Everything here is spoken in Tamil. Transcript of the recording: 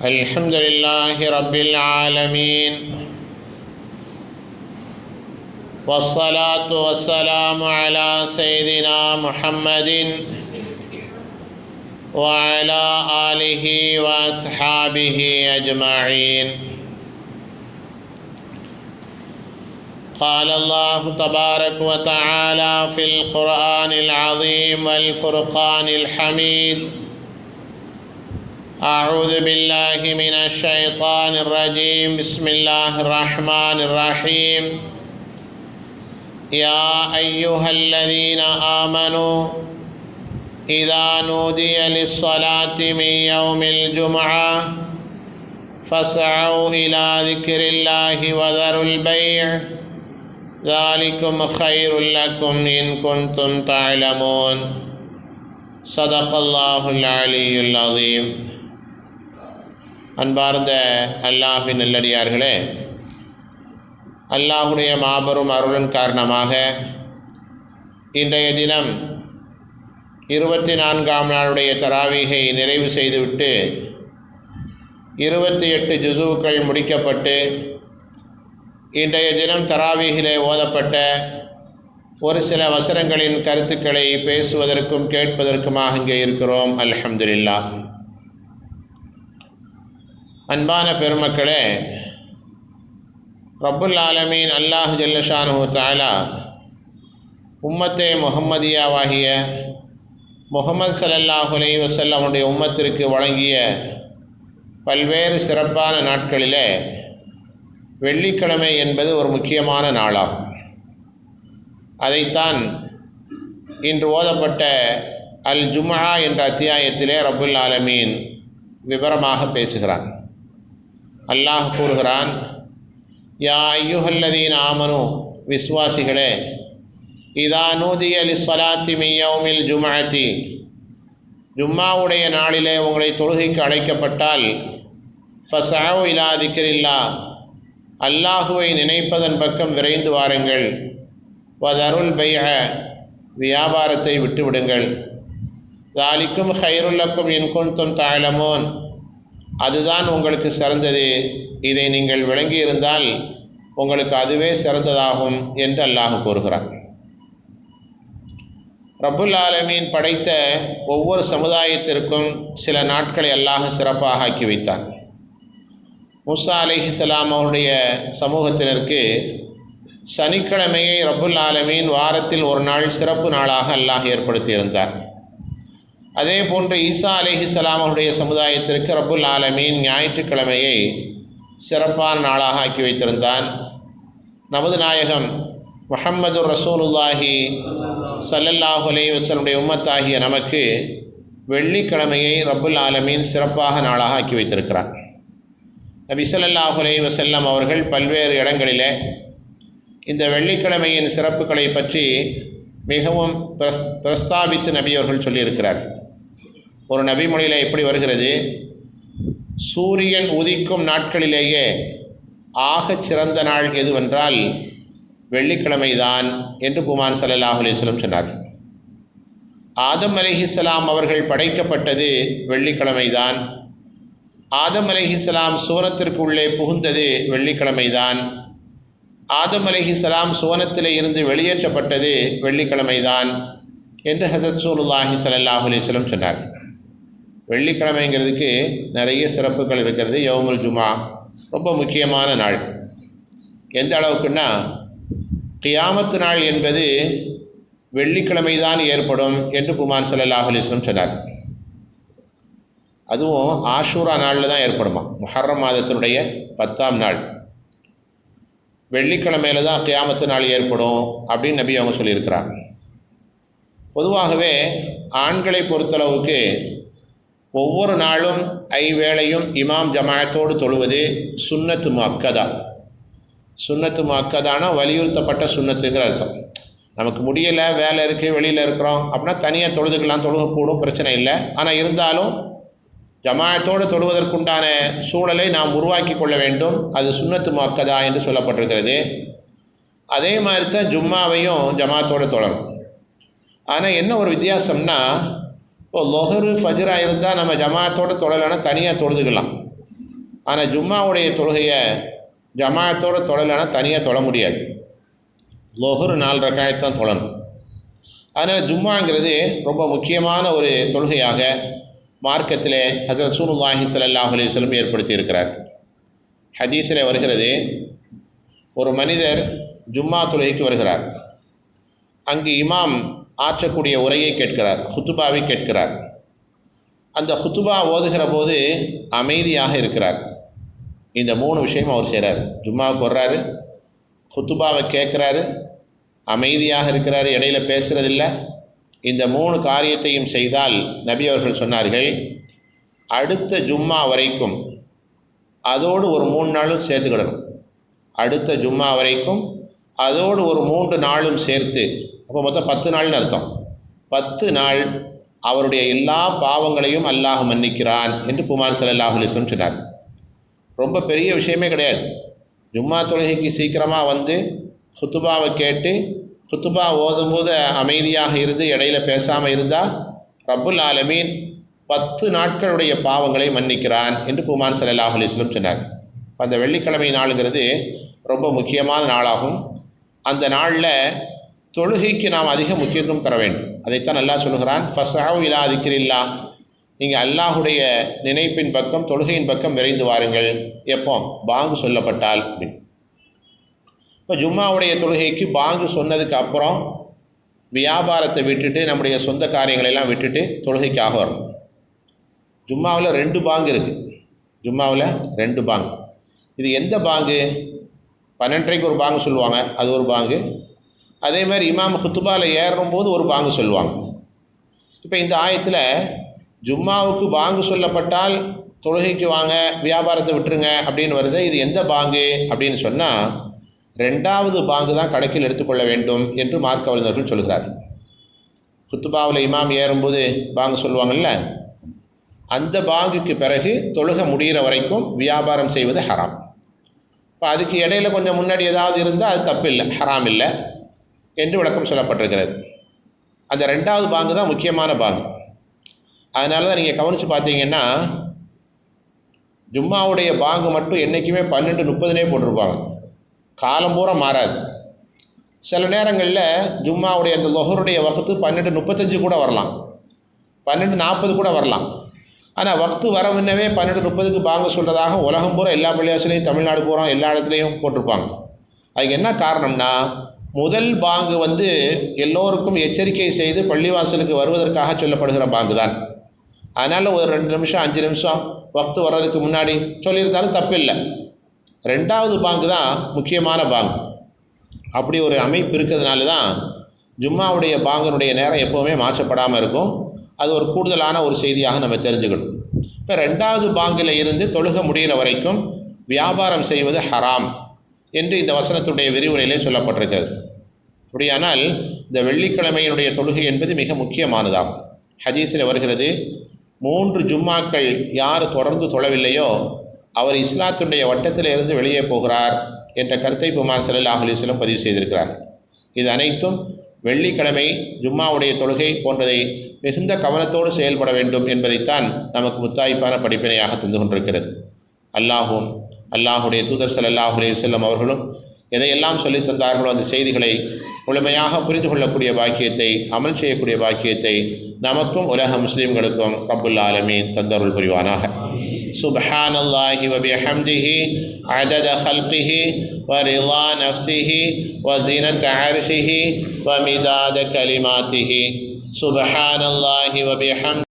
الحمد لله رب العالمين والصلاة والسلام على سيدنا محمد وعلى آله وأصحابه أجمعين. قال الله تبارك وتعالى في القرآن العظيم والفرقان الحميد: أعوذ بالله من الشيطان الرجيم. بسم الله الرحمن الرحيم. يا أيها الذين آمنوا إذا نودي للصلاة من يوم الجمعة فاسعوا إلى ذكر الله وذروا البيع ذلكم خير لكم إن كنتم تعلمون. صدق الله العلي العظيم. அன்பார்ந்த அல்லாஹ்வின் நல்லடியார்களே, அல்லாஹுடைய மாபெரும் அருளின் காரணமாக இன்றைய தினம் 24ஆம் நாளுடைய தராவீகை நிறைவு செய்துவிட்டு 28 ஜுஸுக்கள் முடிக்கப்பட்டு இன்றைய தினம் தராவீகிலே ஓதப்பட்ட ஒரு சில வசனங்களின் கருத்துக்களை பேசுவதற்கும் கேட்பதற்குமாக இங்கே இருக்கிறோம். அல்ஹம்துலில்லாஹ். அன்பான பெருமக்களே, ரப்புல் ஆலமீன் அல்லாஹ் ஜல்ல ஷானுஹு தஆலா உம்மத்தே முஹம்மதியாவாகிய முஹம்மது ஸல்லல்லாஹு அலைஹி வஸல்லமுடைய உம்மத்திற்கு வழங்கிய பல்வேறு சிறப்பான நாட்களிலே வெள்ளிக்கிழமை என்பது ஒரு முக்கியமான நாளாகும். அதைத்தான் இன்று ஓதப்பட்ட அல் ஜும்ஆ என்ற அத்தியாயத்திலே ரப்புல் ஆலமீன் விவரமாக பேசுகிறான். அல்லாஹ் கூறுகிறான்: யா அய்யுஹல்லதீன ஆமனு, விஸ்வாசிகளே, இதா நூதிய லிஸ்ஸலாத்தி மின் யௌமில் ஜும்அத்தி, ஜும்மாவுடைய நாளிலே உங்களை தொழுகைக்கு அழைக்கப்பட்டால் ஃபஸ்அவு இலா திக்ரில்லாஹ், அல்லாஹுவை நினைப்பதன் பக்கம் விரைந்து வாருங்கள். வதருல் பைஅ, வியாபாரத்தை விட்டுவிடுங்கள். தாலிக்கும் ஹைருல் லக்கும் இன் குன்தும் தஅலமூன், அதுதான் உங்களுக்கு சிறந்தது, இதை நீங்கள் விளங்கியிருந்தால் உங்களுக்கு அதுவே சிறந்ததாகும் என்று அல்லாஹ் கூறுகிறான். ரப்புல் ஆலமீன் படைத்த ஒவ்வொரு சமுதாயத்திற்கும் சில நாட்களை அல்லாஹ் சிறப்பாக ஆக்கி வைத்தான். மூசா அலைஹிஸ்ஸலாம் அவருடைய சமூகத்தினருக்கு சனிக்கிழமையை ரப்புல் ஆலமீன் வாரத்தில் ஒரு நாள் சிறப்பு நாளாக அல்லாஹ் ஏற்படுத்தியிருந்தார். அதே போன்று ஈசா அலைஹிஸ்ஸலாம் அவருடைய சமுதாயத்திற்கு ரப்புல் ஆலமீன் ஞாயிற்றுக்கிழமையை சிறப்பான நாளாக ஆக்கி வைத்திருந்தான். நமது நாயகம் முஹம்மது ரசூலுல்லாஹி ஸல்லல்லாஹு அலைஹி வஸல்லம் உம்மத்தாகிய நமக்கு வெள்ளிக்கிழமையை ரப்புல் ஆலமீன் சிறப்பாக நாளாக ஆக்கி வைத்திருக்கிறார். நபி ஸல்லல்லாஹு அலைஹி வஸல்லம் அவர்கள் பல்வேறு இடங்களிலே இந்த வெள்ளிக்கிழமையின் சிறப்புகளை பற்றி மிகவும் பிரஸ்தாபித்து நபி அவர்கள் சொல்லியிருக்கிறார். ஒரு நபிமொழியில் எப்படி வருகிறது: சூரியன் உதிக்கும் நாட்களிலேயே ஆகச் சிறந்த நாள் எதுவென்றால் வெள்ளிக்கிழமை தான் என்று பெருமான் ஸல்லல்லாஹு அலைஹி வஸல்லம் சொன்னார். ஆதம் அலைஹிஸ்ஸலாம் அவர்கள் படைக்கப்பட்டது வெள்ளிக்கிழமை தான். ஆதம் அலைஹிஸ்ஸலாம் சுவனத்திற்கு உள்ளே புகுந்தது வெள்ளிக்கிழமை தான். ஆதம் அலைஹிஸ்ஸலாம் சுவனத்திலே இருந்து வெளியேற்றப்பட்டது வெள்ளிக்கிழமை தான் என்று ஹஸரத் ரசூலுல்லாஹி ஸல்லல்லாஹு அலைஹி வஸல்லம் சொன்னார். வெள்ளிக்கிழமைங்கிறதுக்கு நிறைய சிறப்புகள் இருக்கிறது. யௌமுல் ஜும்ஆ ரொம்ப முக்கியமான நாள். எந்த அளவுக்குன்னா, கியாமத்து நாள் என்பது வெள்ளிக்கிழமை தான் ஏற்படும் என்று பெருமான் ஸல்லல்லாஹு அலைஹி வஸல்லம் சொன்னார். அதுவும் ஆஷூரா நாளில் தான் ஏற்படுமா. முஹர்ரம் மாதத்தினுடைய 10ஆம் நாள் வெள்ளிக்கிழமையில் தான் கியாமத்து நாள் ஏற்படும் அப்படின்னு நபி அவங்க சொல்லியிருக்கிறாங்க. பொதுவாகவே ஆண்களை பொறுத்தளவுக்கு ஒவ்வொரு நாளும் ஐவேளையும் இமாம் ஜமாஅத்தோடு தொழுவது சுன்னத்து முஅக்கதா. சுன்னத்து முஅக்கதானா வலியுறுத்தப்பட்ட சுன்னத்துங்கிற அர்த்தம். நமக்கு முடியலை, வேலை இருக்குது, வெளியில் இருக்கிறோம் அப்படின்னா தனியாக தொழுதுக்கலாம், தொழுகக்கூடும், பிரச்சனை இல்லை. ஆனால் இருந்தாலும் ஜமாஅத்தோடு தொழுவதற்குண்டான சூழலை நாம் உருவாக்கி கொள்ள வேண்டும். அது சுன்னத்து முஅக்கதா என்று சொல்லப்பட்டிருக்கிறது. அதே மாதிரி தான் ஜும்மாவையும் ஜமாஅத்தோடு தொழணும். ஆனால் என்ன ஒரு வித்தியாசம்னா, இப்போ லொஹரு ஃபஜ்ராக இருந்தால் நம்ம ஜமாஅத்தோடு தொழலைன்னா தனியாக தொழுதுக்கலாம். ஆனால் ஜும்மாவுடைய தொழுகையை ஜமாயத்தோடு தொழலைன்னா தனியாக தொழ முடியாது. லொஹர் 4 ரக்காயத்தான் தொழணும். அதனால் ஜும்மாங்கிறது ரொம்ப முக்கியமான ஒரு தொழுகையாக மார்க்கத்திலே ஹஸரத் ரசூலுல்லாஹி ஸல்லல்லாஹு அலைஹி வஸல்லம் ஏற்படுத்தி இருக்கிறார். ஹதீஸில் வருகிறது, ஒரு மனிதர் ஜும்மா தொழுகைக்கு வருகிறார். அங்கு இமாம் ஆற்றக்கூடிய உரையை கேட்கிறார், ஹுத்துபாவை கேட்கிறார். அந்த ஹுத்துபா ஓதுகிற போது அமைதியாக இருக்கிறார். இந்த 3 விஷயம் அவர் செய்கிறார். ஜும்மாவுக்கு வர்றாரு, ஹுத்துபாவை கேட்குறாரு, அமைதியாக இருக்கிறார், இடையில பேசுகிறதில்ல. இந்த 3 காரியத்தையும் செய்தால் நபி அவர்கள் சொன்னார்கள், அடுத்த ஜும்மா வரைக்கும் அதோடு ஒரு 3 நாளும் சேர்த்துக்கிடணும். அடுத்த ஜும்மா வரைக்கும் அதோடு ஒரு 3 நாளும் சேர்த்து, அப்போ மொத்தம் 10 நாள்னு அர்த்தம். 10 நாள் அவருடைய எல்லா பாவங்களையும் அல்லாஹ் மன்னிக்கிறான் என்று பெருமானார் ஸல்லல்லாஹு அலைஹி வஸல்லம் சொன்னார். ரொம்ப பெரிய விஷயமே கிடையாது. ஜும்மா தொழுகைக்கு சீக்கிரமாக வந்து ஹுத்துபாவை கேட்டு ஹுத்துபா ஓதும்போது அமைதியாக இருந்து இடையில பேசாமல் இருந்தால் ரப்புல் ஆலமீன் 10 நாட்களுடைய பாவங்களை மன்னிக்கிறான் என்று பெருமானார் ஸல்லல்லாஹு அலைஹி வஸல்லம் சொன்னார். அந்த வெள்ளிக்கிழமை நாளுங்கிறது ரொம்ப முக்கியமான நாளாகும். அந்த நாளில் தொழுகைக்கு நாம் அதிக முக்கியத்துவம் தர வேண்டும். அதைத்தான் அல்லாஹ் சொல்கிறான், ஃபஸ்அவு இலா திக்ரில்லாஹ், நீங்கள் அல்லாஹுடைய நினைப்பின் பக்கம், தொழுகையின் பக்கம் விரைந்து வாருங்கள். எப்போ? பாங்கு சொல்லப்பட்டால் அப்படின்னு. இப்போ ஜும்மாவுடைய தொழுகைக்கு பாங்கு சொன்னதுக்கு அப்புறம் வியாபாரத்தை விட்டுட்டு நம்முடைய சொந்த காரியங்களெல்லாம் விட்டுட்டு தொழுகைக்காக வரும். ஜும்மாவில் 2 பாங்கு இருக்குது. ஜும்மாவில் 2 பாங்கு. இது எந்த பாங்கு? 12:30 ஒரு பாங்கு சொல்லுவாங்க, அது ஒரு பாங்கு. அதே மாதிரி இமாம் ஹுத்துபாவில் ஏறும்போது ஒரு பாங்கு சொல்லுவாங்க. இப்போ இந்த ஆயத்தில் ஜும்மாவுக்கு பாங்கு சொல்லப்பட்டால் தொழுகைக்கு வாங்க, வியாபாரத்தை விட்டுருங்க அப்படின்னு வருது. இது எந்த பாங்கு அப்படின்னு சொன்னால் 2வது பாங்கு தான் கணக்கில் எடுத்துக்கொள்ள வேண்டும் என்று மார்க்க வல்லுநர்கள் சொல்கிறார்கள். ஹுத்துபாவில் இமாம் ஏறும்போது பாங்கு சொல்லுவாங்கள்ல, அந்த பாங்குக்கு பிறகு தொழுகை முடிகிற வரைக்கும் வியாபாரம் செய்வது ஹராம். இப்போ அதுக்கு இடையில் கொஞ்சம் முன்னாடி ஏதாவது இருந்தால் அது தப்பு இல்லை, ஹராம் இல்லை என்று விளக்கம் சொல்லப்பட்டிருக்கிறது. அந்த 2வது பாங்கு தான் முக்கியமான பாங்கு. அதனால தான் நீங்கள் கவனித்து பார்த்தீங்கன்னா ஜும்மாவுடைய பாங்கு மட்டும் என்றைக்குமே 12:30 போட்டிருப்பாங்க, காலம் பூரா மாறாது. சில நேரங்களில் ஜும்மாவுடைய அந்த லொஹருடைய வக்து 12:35 கூட வரலாம், 12:40 கூட வரலாம். ஆனால் வக்து வர முன்னவே 12:30க்கு பாங்கு சொல்கிறதாக உலகம் பூரா எல்லா பள்ளிவாசலையும், தமிழ்நாடு பூரா எல்லா இடத்துலையும் போட்டிருப்பாங்க. அதுக்கு என்ன காரணம்னா, முதல் பாங்கு எல்லோருக்கும் எச்சரிக்கை செய்து பள்ளிவாசலுக்கு வருவதற்காக சொல்லப்படுகிற பாங்கு தான். அதனால் ஒரு 2 நிமிஷம் 5 நிமிஷம் வக்து வர்றதுக்கு முன்னாடி சொல்லியிருந்தாலும் தப்பில்லை. 2வது பாங்கு தான் முக்கியமான பாங்கு. அப்படி ஒரு அமைப்பு இருக்கிறதுனால தான் ஜும்மாவுடைய பாங்கனுடைய நேரம் எப்போவுமே மாற்றப்படாமல் இருக்கும். அது ஒரு கூடுதலான ஒரு செய்தியாக நம்ம தெரிஞ்சுக்கணும். இப்போ 2வது பாங்கில் இருந்து தொழுகை முடிகிற வரைக்கும் வியாபாரம் செய்வது ஹராம் என்று இந்த வசனத்துடைய விரிவுரையிலே சொல்லப்பட்டிருக்கிறது. அப்படியானால் இந்த வெள்ளிக்கிழமையினுடைய தொழுகை என்பது மிக முக்கியமானதாகும். ஹதீஸில் வருகிறது, 3 ஜும்மாக்கள் யார் தொடர்ந்து தொழவில்லையோ அவர் இஸ்லாத்துடைய வட்டத்தில் இருந்து வெளியே போகிறார் என்ற கருத்தை பெருமானார் ஸல்லல்லாஹு அலைஹி வஸல்லம் பதிவு செய்திருக்கிறார். இது அனைத்தும் வெள்ளிக்கிழமை ஜும்மாவுடைய தொழுகை போன்றதை மிகுந்த கவனத்தோடு செயல்பட வேண்டும் என்பதைத்தான் நமக்கு முத்தாய்ப்பான படிப்பினையாக தந்து கொண்டிருக்கிறது. அல்லாஹும் அல்லாஹுடைய தூதர் ஸல்லல்லாஹு அலைஹி வஸல்லம் அவர்களும் எதையெல்லாம் சொல்லித் தந்தார்களோ அந்த செய்திகளை முழுமையாக புரிந்து கொள்ளக்கூடிய பாக்கியத்தை, அமல் செய்யக்கூடிய பாக்கியத்தை நமக்கும் உலக முஸ்லீம்களுக்கும் ரப்புல் ஆலமீன் தந்தருள் புரிவானாக. சுப்ஹானல்லாஹி வ பிஹம்திஹி அதத ஹல்கிஹி வ ரிதா நஃப்ஸிஹி வ ஸீனத அர்ஷிஹி வ மிதாத கலிமாத்திஹி. சுப்ஹானல்லாஹி வ பிஹம்திஹி